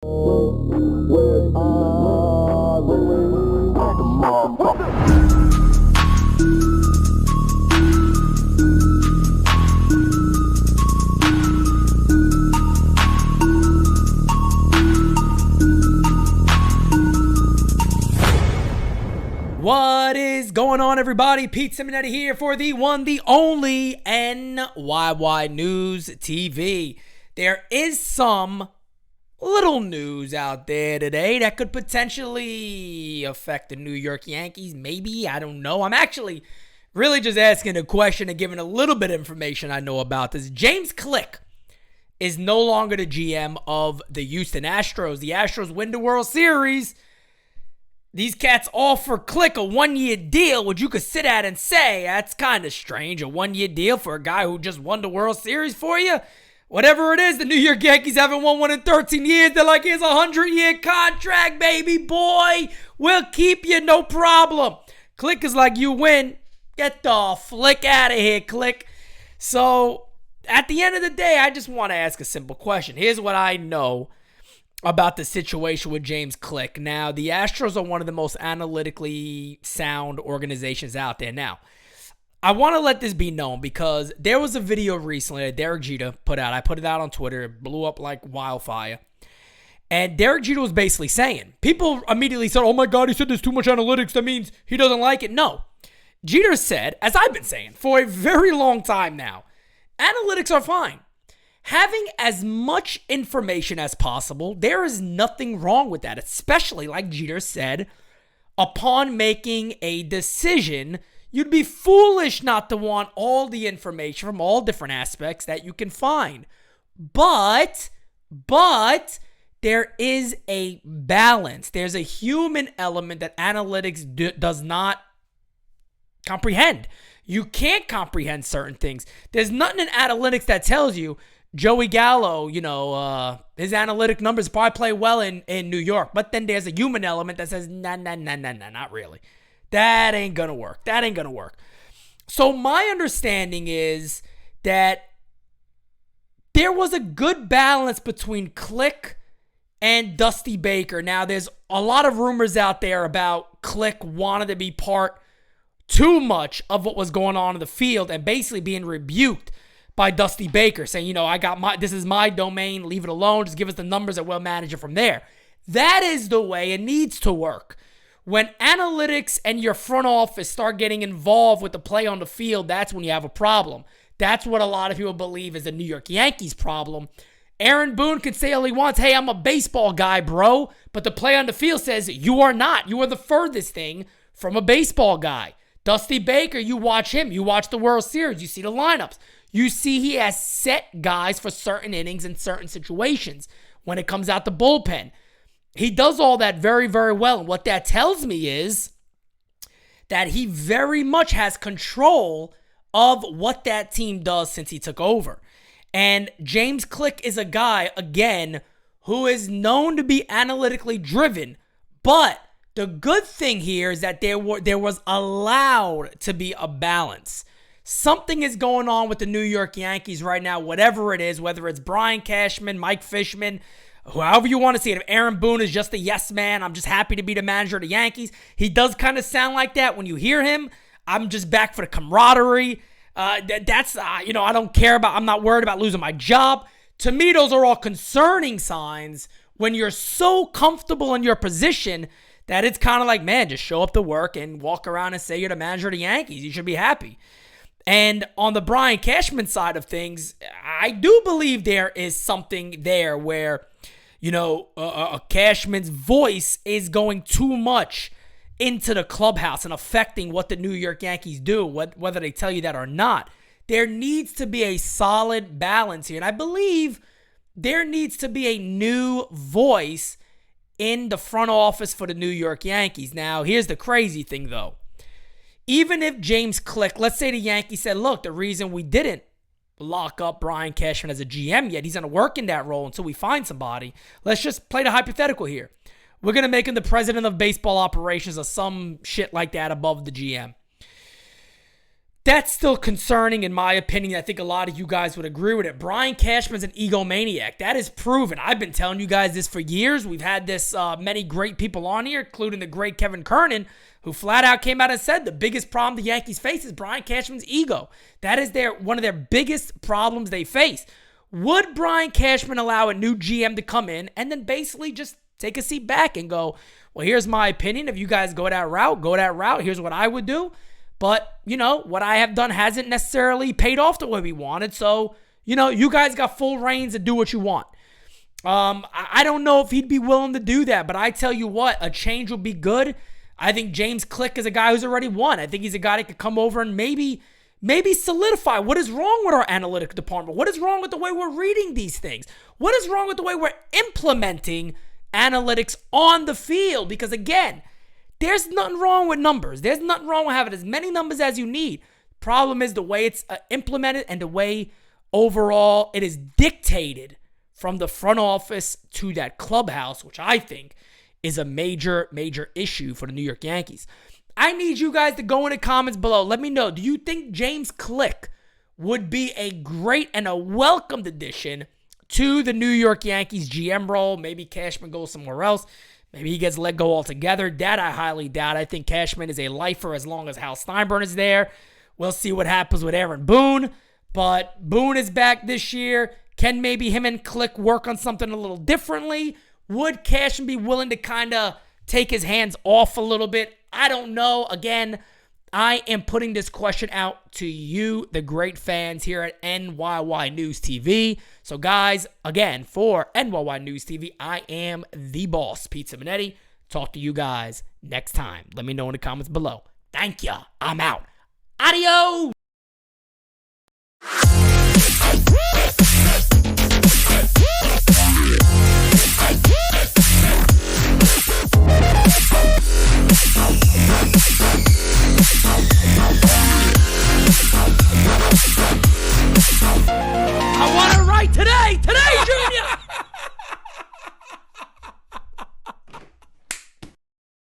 What is going on, everybody? Pete Simonetti here for the one, the only NyynewsTV. There is some little news out there today that could potentially affect the New York Yankees. Maybe, I don't know. I'm actually really just asking a question and giving a little bit of information I know about this. James Click is no longer the GM of the Houston Astros. The Astros win the World Series. These cats offer Click a one-year deal, which you could sit at and say, that's kind of strange. A one-year deal for a guy who just won the World Series for you? Whatever it is, the New York Yankees haven't won one in 13 years. They're like, here's a 100-year contract, baby boy. We'll keep you, no problem. Click is like, you win. Get the flick out of here, Click. So, at the end of the day, I just want to ask a simple question. Here's what I know about the situation with James Click. Now, the Astros are one of the most analytically sound organizations out there. Now, I want to let this be known because there was a video recently that Derek Jeter put out. I put it out on Twitter. It blew up like wildfire. And Derek Jeter was basically saying, people immediately said, oh my God, he said there's too much analytics. That means he doesn't like it. No. Jeter said, as I've been saying for a very long time now, analytics are fine. Having as much information as possible, there is nothing wrong with that, especially like Jeter said, upon making a decision, you'd be foolish not to want all the information from all different aspects that you can find. But there is a balance. There's a human element that analytics does not comprehend. You can't comprehend certain things. There's nothing in analytics that tells you Joey Gallo, his analytic numbers probably play well in New York. But then there's a human element that says, nah, not really. That ain't going to work. So my understanding is that there was a good balance between Click and Dusty Baker. Now, there's a lot of rumors out there about Click wanted to be part too much of what was going on in the field and basically being rebuked by Dusty Baker, saying, this is my domain, leave it alone, just give us the numbers and we'll manage it from there. That is the way it needs to work. When analytics and your front office start getting involved with the play on the field, that's when you have a problem. That's what a lot of people believe is the New York Yankees problem. Aaron Boone can say all he wants, hey, I'm a baseball guy, bro, but the play on the field says you are not. You are the furthest thing from a baseball guy. Dusty Baker, you watch him. You watch the World Series. You see the lineups. You see he has set guys for certain innings in certain situations when it comes out the bullpen. He does all that very, very well. And what that tells me is that he very much has control of what that team does since he took over. And James Click is a guy, again, who is known to be analytically driven. But the good thing here is that there was allowed to be a balance. Something is going on with the New York Yankees right now, whatever it is, whether it's Brian Cashman, Mike Fishman, however you want to see it. If Aaron Boone is just a yes man, I'm just happy to be the manager of the Yankees. He does kind of sound like that when you hear him. I'm just back for the camaraderie. I don't care about, I'm not worried about losing my job. To me, those are all concerning signs when you're so comfortable in your position that it's kind of like, man, just show up to work and walk around and say you're the manager of the Yankees. You should be happy. And on the Brian Cashman side of things, I do believe there is something there where, Cashman's voice is going too much into the clubhouse and affecting what the New York Yankees do, whether they tell you that or not. There needs to be a solid balance here. And I believe there needs to be a new voice in the front office for the New York Yankees. Now, here's the crazy thing, though. Even if James Click, let's say the Yankees said, look, the reason we didn't lock up Brian Cashman as a GM yet, he's going to work in that role until we find somebody. Let's just play the hypothetical here. We're going to make him the president of baseball operations or some shit like that above the GM. That's still concerning in my opinion. I think a lot of you guys would agree with it. Brian Cashman's an egomaniac. That is proven. I've been telling you guys this for years. We've had this many great people on here, including the great Kevin Kernan, who flat out came out and said the biggest problem the Yankees face is Brian Cashman's ego. That is one of their biggest problems they face. Would Brian Cashman allow a new GM to come in and then basically just take a seat back and go, well, here's my opinion. If you guys go that route, go that route. Here's what I would do. But, what I have done hasn't necessarily paid off the way we wanted. So, you guys got full reins to do what you want. I don't know if he'd be willing to do that. But I tell you what, a change would be good. I think James Click is a guy who's already won. I think he's a guy that could come over and maybe solidify what is wrong with our analytic department. What is wrong with the way we're reading these things? What is wrong with the way we're implementing analytics on the field? Because, again, there's nothing wrong with numbers. There's nothing wrong with having as many numbers as you need. Problem is the way it's implemented and the way overall it is dictated from the front office to that clubhouse, which I think is a major, major issue for the New York Yankees. I need you guys to go in the comments below. Let me know, do you think James Click would be a great and a welcomed addition to the New York Yankees GM role? Maybe Cashman goes somewhere else. Maybe he gets let go altogether. That I highly doubt. I think Cashman is a lifer as long as Hal Steinbrenner is there. We'll see what happens with Aaron Boone. But Boone is back this year. Can maybe him and Click work on something a little differently? Would Cashman be willing to kind of take his hands off a little bit? I don't know. Again, I am putting this question out to you, the great fans here at NYY News TV. So, guys, again, for NYY News TV, I am the boss, Pete Simonetti. Talk to you guys next time. Let me know in the comments below. Thank ya. I'm out. Adios.